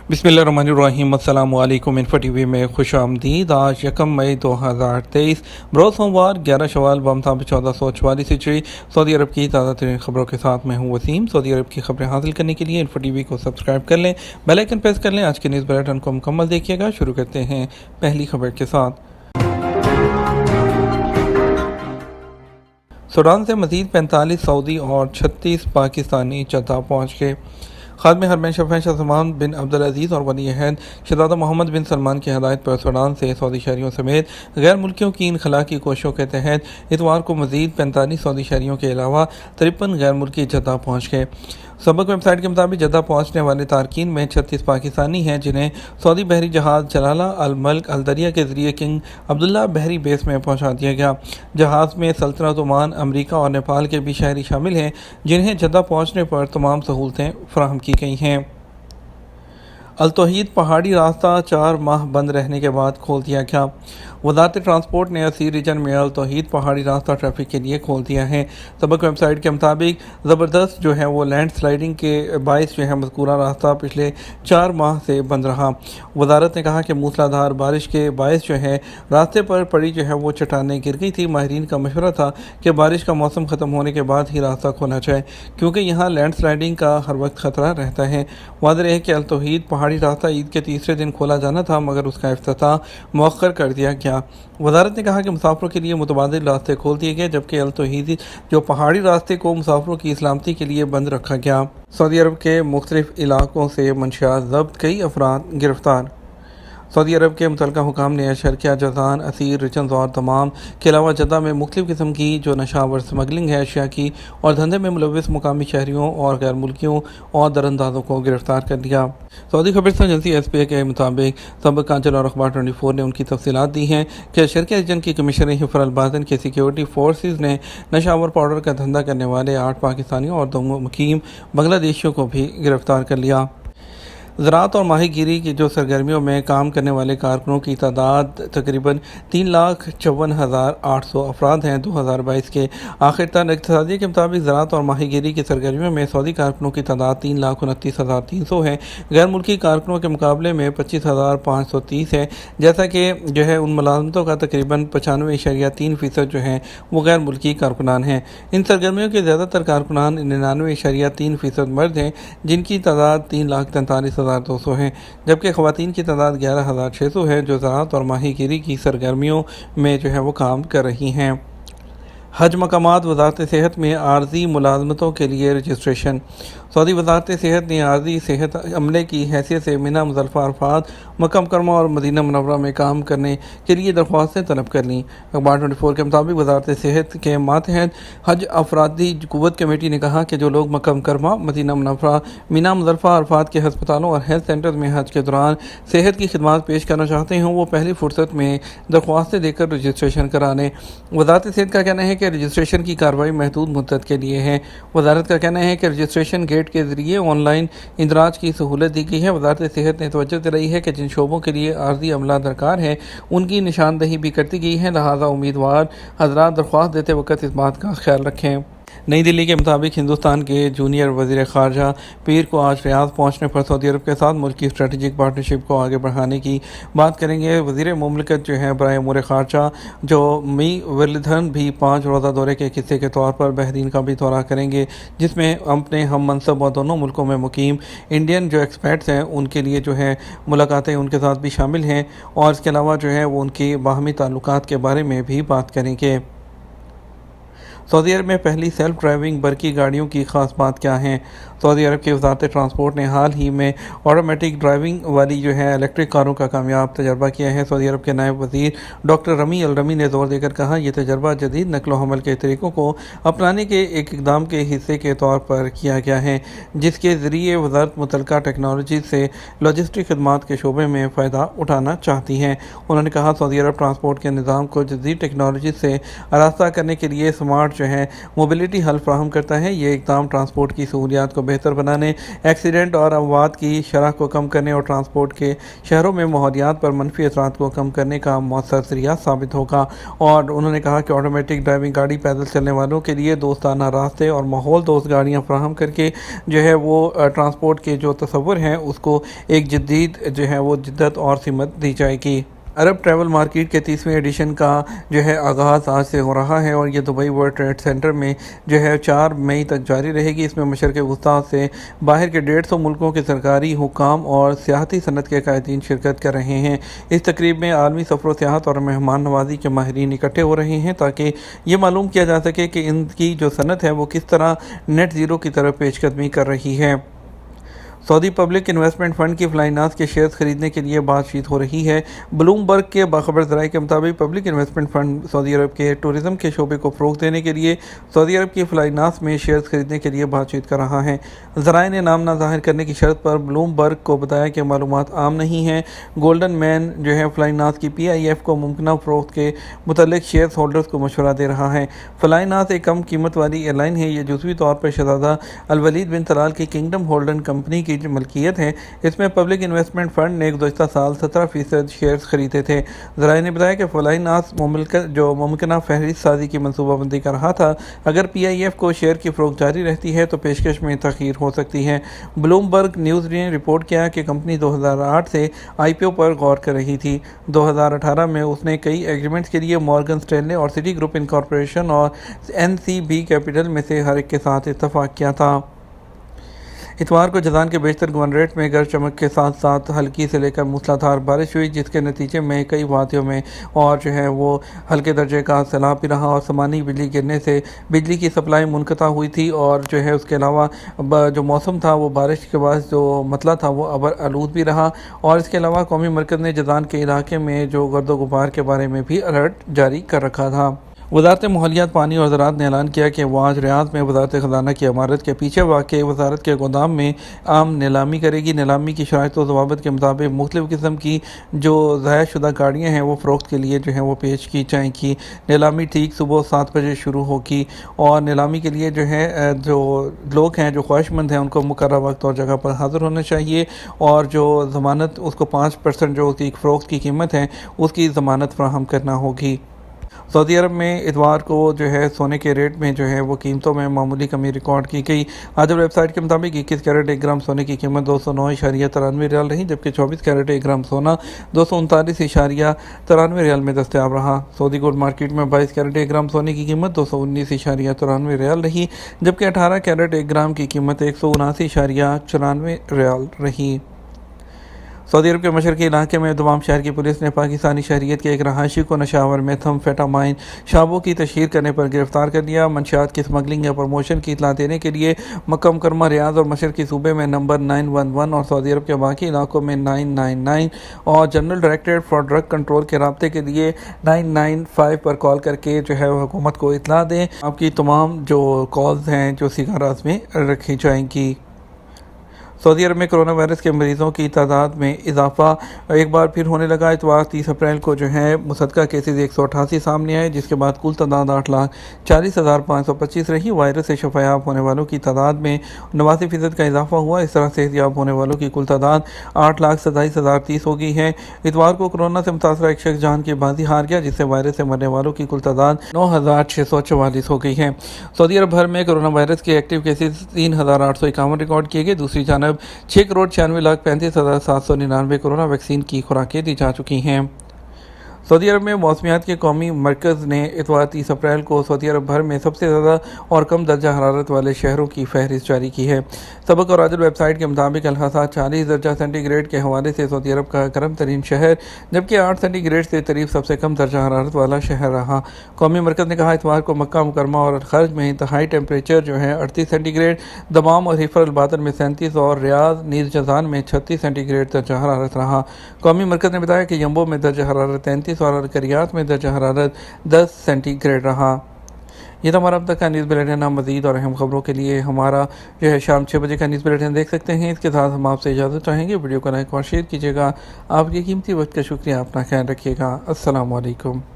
बिस्मिल्लाहिर्रहमानिर्रहीम। अस्सलामु अलैकुम। इन्फो टीवी में खुश आमदीद। आज 1 मई 2023 बरोज़ सोमवार 11 शवाल बमताबिक 1444 हिजरी। सऊदी अरब की ताज़ा तरीन खबरों के साथ मैं हूँ वसीम। सऊदी अरब की खबरें हासिल करने के लिए इन्फो टीवी को सब्सक्राइब कर लें, बेल आइकन प्रेस कर लें। आज के न्यूज़ बुलेटिन को मुकम्मल देखिएगा। शुरू करते हैं पहली खबर के साथ। सूडान से मज़ीद 45 सऊदी और 36 पाकिस्तानी जद्दा पहुँच गए। खादिम हरमैन शफ़ीन शाह सलमान बिन अब्दुल अज़ीज़ और वली अहद शहज़ादा मोहम्मद बिन सलमान की हदायत पर सूडान से सऊदी शहरियों समेत गैर मुल्कियों की इनखला की कोशिशों के तहत इतवार को मज़ीद 45 सऊदी शहरियों के अलावा 53 गैर मुल्की जद्दा पहुँच गए। सबक वेबसाइट के मुताबिक जद्दा पहुँचने वाले तारकीन में 36 पाकिस्तानी हैं, जिन्हें सऊदी बहरी जहाज़ जलाला अल मल्क अल दरिया के ज़रिए किंग अब्दुल्ला बहरी बेस में पहुँचा दिया गया। जहाज़ में सल्तनत ओमान, अमरीका और नेपाल के भी शहरी शामिल हैं, जिन्हें जद्दा पहुँचने पर तमाम सहूलतें फराहम की गई हैं। अल तौहीद पहाड़ी रास्ता 4 माह बंद रहने के बाद खोल दिया गया। वज़ारत ट्रांसपोर्ट ने असीर रीजन में अल तौहीद पहाड़ी रास्ता ट्रैफिक के लिए खोल दिया है। सबक वेबसाइट के मुताबिक ज़बरदस्त जो है वो लैंड स्लाइडिंग के बायस जो है मज़कूरा रास्ता पिछले 4 माह से बंद रहा। वज़ारत ने कहा कि मूसलाधार बारिश के बायस जो है रास्ते पर पड़ी जो है वो चट्टानें गिर गई थी। माहिरीन का मशवरा था कि बारिश का मौसम ख़त्म होने के बाद ही रास्ता खोला जाए, क्योंकि यहाँ लैंड स्लाइडिंग का हर वक्त ख़तरा रहता है। वाज़ेह है कि अल तौहीद पहाड़ी रास्ता ईद के तीसरे दिन खोला जाना था, मगर उसका इफ्तिताह मौखर कर दिया गया। वज़ारत ने कहा कि मुसाफिरों के लिए मुतबादिल रास्ते खोल दिए गए, जबकि अल तौहीद जो पहाड़ी रास्ते को मुसाफिरों की सलामती के लिए बंद रखा गया। सऊदी अरब के मुख्तलिफ इलाकों से मंशियात ज़ब्त, कई अफराद गिरफ्तार। सऊदी अरब के मुतल्लिका हुकाम ने अशर किया जज़ान, असीर, रिचन्स और तमाम के अलावा जद्दा में मुख्तलिफ़ किस्म की जो नशावर स्मगलिंग है अशिया की और धंधे में मुलविस मुकामी शहरियों और गैर मुल्कियों और दरअंदाजों को गिरफ्तार कर लिया। सऊदी खबरस्तान एजेंसी SPA के मुताबिक सबक कांचल और अखबार 24 ने उनकी तफसीलात दी हैं कि अशर के रीजन की कमिश्नर हिफ्र अल बातिन के सिक्योरिटी फोर्सेज ने नशावर पाउडर का धंधा करने वाले 8 पाकिस्तानियों और 2 मुकीम बांग्लादेशियों को भी गिरफ्तार कर लिया। ज़राअत और माहीगीरी की जो सरगर्मियों में काम करने वाले कारकुनों की तादाद तकरीबन 3,54,800 अफराद हैं। 2022 के आखिर तक इक़्तिसादी के मुताबिक ज़राअत और माहीगीरी की सरगर्मियों में सऊदी कारकुनों की तादाद 3,29,300 है। गैर मुल्की कारकुनों के मुकाबले में 25,530 है। जैसा कि जो है उन मुलाजमतों का तकरीबन 95.3% जो हैं वो गैर मुल्की कारकुनान हैं। इन सरगर्मियों के ज़्यादातर कारकुनान 99.3% मर्द हैं, जिनकी तादाद 3,43,200 है, जबकि ख़वातीन की तादाद 11,600 है, जो ज़राअत और माहीगीरी की सरगर्मियों में जो है वो काम कर रही हैं। हज मकामात वज़ारत सेहत में आर्जी मुलाजमतों के लिए रजिस्ट्रेशन। सऊदी वज़ारत सेहत ने आर्जी सेहत अमले की हैसियत से मिना, मुज़दलिफ़ा, अरफ़ात, मक्का मुकर्रमा और मदीना मुनव्वरा में काम करने के लिए दरख्वास्तें तलब कर लीं। अखबार 24 के मुताबिक वज़ारत सेहत के मातहत हज अफरादी क़ुव्वत कमेटी ने कहा कि जो लोग मक्का मुकर्रमा, मदीना मुनव्वरा, मिना, मुज़दलिफ़ा, अरफ़ात के हस्पतालों और हेल्थ सेंटर्स में हज के दौरान सेहत की खिदमत पेश करना चाहते हैं, वो पहली फुर्सत में दरख्वास्तें देकर रजिस्ट्रेशन करा लें। वज़ारत सेहत का कहना है कि रजिस्ट्रेशन की कार्रवाई महदूद मुद्दत के लिए है। वज़ारत का कहना है कि रजिस्ट्रेशन गेट के ज़रिए ऑनलाइन इंदराज की सहूलत दी गई है। वज़ारत सेहत ने तवज्जो दिलाई है कि जिन शोबों के लिए आर्जी अमला दरकार है, उनकी निशानदही भी कर दी गई है, लिहाजा उम्मीदवार हज़रात दरख्वास्त देते वक्त इस बात का ख्याल रखें। नई दिल्ली के मुताबिक हिंदुस्तान के जूनियर वज़ीर ख़ारजा पीर को आज रियाद पहुँचने पर सऊदी अरब के साथ मुल्क की स्ट्रेटजिक पार्टनरशिप को आगे बढ़ाने की बात करेंगे। वज़ीर मुमलिकत जो है बराए उमूर ख़ारजा जो मी वर्लिधन भी 5 रोज़ा दौरे के हिस्से के तौर पर बहरीन का भी दौरा करेंगे, जिसमें अपने हम मनसब और दोनों मुल्कों में मुकीम इंडियन जो एक्सपर्ट्स हैं उनके लिए जो है मुलाकातें उनके साथ भी शामिल हैं, और इसके अलावा जो है वो उनकी बाहमी ताल्लुकात के बारे में भी बात करेंगे। सऊदी अरब में पहली सेल्फ ड्राइविंग बरकी गाड़ियों की ख़ास बात क्या है। सऊदी अरब की वज़ारत ट्रांसपोर्ट ने हाल ही में ऑटोमेटिक ड्राइविंग वाली जो है इलेक्ट्रिक कारों का कामयाब तजर्बा किया है। सऊदी अरब के नायब वज़ीर डॉक्टर रमी अल रमी ने ज़ोर देकर कहा, यह तजर्बा जदीद नकलो हमल के तरीक़ों को अपनाने के एक इक़दाम के हिस्से के तौर पर किया गया है, जिसके ज़रिए वज़ारत मुतल्लिका टेक्नोलॉजी से लॉजिस्टिक खदमात के शोबे में फ़ायदा उठाना चाहती है। उन्होंने कहा, सऊदी अरब ट्रांसपोर्ट के निज़ाम को जदीद टेक्नोलॉजी से आरास्ता करने के लिए स्मार्ट जो है मोबिलिटी हल फ्राहम करता है। ये इक़दाम ट्रांसपोर्ट की सहूलियात को بہتر بنانے، ایکسیڈنٹ اور اموات کی شرح کو کم کرنے اور ٹرانسپورٹ کے شہروں میں ماحولیات پر منفی اثرات کو کم کرنے کا مؤثر ذریعہ ثابت ہوگا۔ اور انہوں نے کہا کہ آٹومیٹک ڈرائیونگ گاڑی پیدل چلنے والوں کے لیے دوستانہ راستے اور ماحول دوست گاڑیاں فراہم کر کے جو ہے وہ ٹرانسپورٹ کے جو تصور ہیں اس کو ایک جدید جو ہے وہ جدت اور سمت دی جائے گی۔ عرب ٹریول مارکیٹ کے 30ویں ایڈیشن کا جو ہے آغاز آج سے ہو رہا ہے اور یہ دبئی ورلڈ ٹریڈ سینٹر میں جو ہے 4 مئی تک جاری رہے گی۔ اس میں مشرق وسطیٰ سے باہر کے 150 ملکوں کے سرکاری حکام اور سیاحتی صنعت کے قائدین شرکت کر رہے ہیں۔ اس تقریب میں عالمی سفر و سیاحت اور مہمان نوازی کے ماہرین اکٹھے ہو رہے ہیں تاکہ یہ معلوم کیا جا سکے کہ ان کی جو صنعت ہے وہ کس طرح نیٹ زیرو کی طرف پیش قدمی کر رہی ہے۔ سعودی پبلک انویسٹمنٹ فنڈ کی فلائی ناس کے شیئرز خریدنے کے لیے بات چیت ہو رہی ہے۔ بلوم برگ کے باخبر ذرائع کے مطابق پبلک انویسٹمنٹ فنڈ سعودی عرب کے ٹورزم کے شعبے کو فروغ دینے کے لیے سعودی عرب کی فلائی ناس میں شیئرز خریدنے کے لیے بات چیت کر رہا ہے۔ ذرائع نے نام نہ ظاہر کرنے کی شرط پر بلوم برگ کو بتایا کہ معلومات عام نہیں ہیں۔ گولڈن مین جو ہے فلائی ناس کی PIF کو ممکنہ فروخت کے متعلق شیئرز ہولڈرز کو مشورہ دے رہا ہے۔ فلائی ناس ایک کم قیمت والی ایئر لائن ہے۔ یہ جزوی طور پر شہزادہ الولید بن طلال کی کنگڈم ہولڈن کمپنی کی ملکیت ہے۔ اس میں پبلک انویسٹمنٹ فنڈ نے گزشتہ سال 17% شیئرز خریدے تھے۔ ذرائع نے بتایا کہ فلائی ناس جو ممکنہ فہرست سازی کی منصوبہ بندی کر رہا تھا، اگر PIF کو شیئر کی فروخت جاری رہتی ہے تو پیشکش میں تاخیر ہو سکتی ہے۔ بلوم برگ نیوز نے رپورٹ کیا کہ کمپنی 2008 سے IPO پر غور کر رہی تھی۔ 2018 میں اس نے کئی ایگریمنٹس کے لیے مورگن سٹینلے اور سٹی گروپ انکارپوریشن اور NCB کیپٹل میں سے ہر ایک کے ساتھ اتفاق کیا تھا۔ اتوار کو جازان کے بیشتر گورنریٹ میں گرج چمک کے ساتھ ساتھ ہلکی سے لے کر موسلادھار بارش ہوئی، جس کے نتیجے میں کئی وادیوں میں اور جو ہے وہ ہلکے درجے کا سیلاب بھی رہا اور سمانی بجلی گرنے سے بجلی کی سپلائی منقطع ہوئی تھی۔ اور جو ہے اس کے علاوہ جو موسم تھا وہ بارش کے بعد جو مطلع تھا وہ ابر آلود بھی رہا۔ اور اس کے علاوہ قومی مرکز نے جازان کے علاقے میں جو گرد و غبار کے بارے میں بھی الرٹ جاری کر رکھا تھا۔ وزارت ماحولیات، پانی اور زراعت نے اعلان کیا کہ وہ آج ریاض میں وزارت خزانہ کی عمارت کے پیچھے واقع وزارت کے گودام میں عام نیلامی کرے گی۔ نیلامی کی شرائط و ضوابط کے مطابق مختلف قسم کی جو ضائع شدہ گاڑیاں ہیں وہ فروخت کے لیے جو ہیں وہ پیش کی جائیں گی۔ نیلامی ٹھیک صبح 7 بجے شروع ہوگی اور نیلامی کے لیے جو ہے جو لوگ ہیں جو خواہش مند ہیں ان کو مقررہ وقت اور جگہ پر حاضر ہونا چاہیے اور جو ضمانت اس کو 5% جو اس کی فروخت کی قیمت ہے اس کی ضمانت فراہم کرنا ہوگی۔ سعودی عرب میں اتوار کو جو ہے سونے کے ریٹ میں جو ہے وہ قیمتوں میں معمولی کمی ریکارڈ کی گئی۔ آج ویب سائٹ کے مطابق 21 کیرٹ 1 گرام سونے کی قیمت 209.93 ریال رہی، جبکہ 24 کیرٹ 1 گرام سونا 239.93 ریال میں دستیاب رہا۔ سعودی گولڈ مارکیٹ میں 22 کیرٹ 1 گرام سونے کی قیمت 219.93 ریال رہی، جبکہ 18 کیرٹ 1 گرام کی قیمت 179.94 ریال رہی۔ سعودی عرب کے مشرقی علاقے میں دمام شہر کی پولیس نے پاکستانی شہریت کے ایک رہائشی کو نشاور میتھم فیٹامائن شابوں کی تشہیر کرنے پر گرفتار کر لیا۔ منشیات کی سمگلنگ یا پروموشن کی اطلاع دینے کے لیے مکہ مکرمہ، ریاض اور مشرقی صوبے میں نمبر 911 اور سعودی عرب کے باقی علاقوں میں 999 اور general directorate for drug control کے رابطے کے لیے 995 پر کال کر کے جو ہے حکومت کو اطلاع دیں۔ آپ کی تمام جو کالز ہیں جو سیگا راز میں رکھی جائیں گی۔ سعودی عرب میں کرونا وائرس کے مریضوں کی تعداد میں اضافہ ایک بار پھر ہونے لگا۔ اتوار 30 اپریل کو جو ہے مصدقہ کیسز 188 سامنے آئے، جس کے بعد کل تعداد 8,40,525 رہی۔ وائرس سے شفا یاب ہونے والوں کی تعداد میں 89% کا اضافہ ہوا۔ اس طرح صحت یاب ہونے والوں کی کل تعداد 8,27,030 ہو گئی ہے۔ اتوار کو کورونا سے متاثرہ ایک شخص جان کی بازی ہار گیا، جس سے وائرس سے مرنے والوں کی کل تعداد 9,644 ہو گئی ہے۔ سعودی عرب بھر میں کورونا وائرس کے ایکٹیو کیسز 3,851 ریکارڈ کیے گئے۔ دوسری جانب 6,96,35,799 کورونا ویکسین کی خوراکیں دی جا چکی ہیں۔ سعودی عرب میں موسمیات کے قومی مرکز نے اتوار 30 اپریل کو سعودی عرب بھر میں سب سے زیادہ اور کم درجہ حرارت والے شہروں کی فہرست جاری کی ہے۔ سبق اور عاجل ویب سائٹ کے مطابق الحصا 40 درجہ سینٹی گریڈ کے حوالے سے سعودی عرب کا گرم ترین شہر، جبکہ 8 سینٹی گریڈ سے قریب سب سے کم درجہ حرارت والا شہر رہا۔ قومی مرکز نے کہا اتوار کو مکہ مکرمہ اور الخرج میں انتہائی ٹیمپریچر جو ہے 38 سینٹی گریڈ، دمام اور حفر الباطن میں 37 اور ریاض نیز جازان میں 36 سینٹی گریڈ درجہ حرارت رہا۔ قومی مرکز نے بتایا کہ یمبو میں درجہ حرارت 33 اور القریات میں درجہ حرارت 10 سینٹی گریڈ رہا۔ یہ تو ہمارا اب تک کا نیوز بلیٹن ہے۔ مزید اور اہم خبروں کے لیے ہمارا جو ہے شام 6 بجے کا نیوز بلیٹن دیکھ سکتے ہیں۔ اس کے ساتھ ہم آپ سے اجازت چاہیں گے۔ ویڈیو کو لائک اور شیئر کیجیے گا۔ آپ کے قیمتی وقت کا شکریہ۔ اپنا خیال رکھیے گا۔ السلام علیکم۔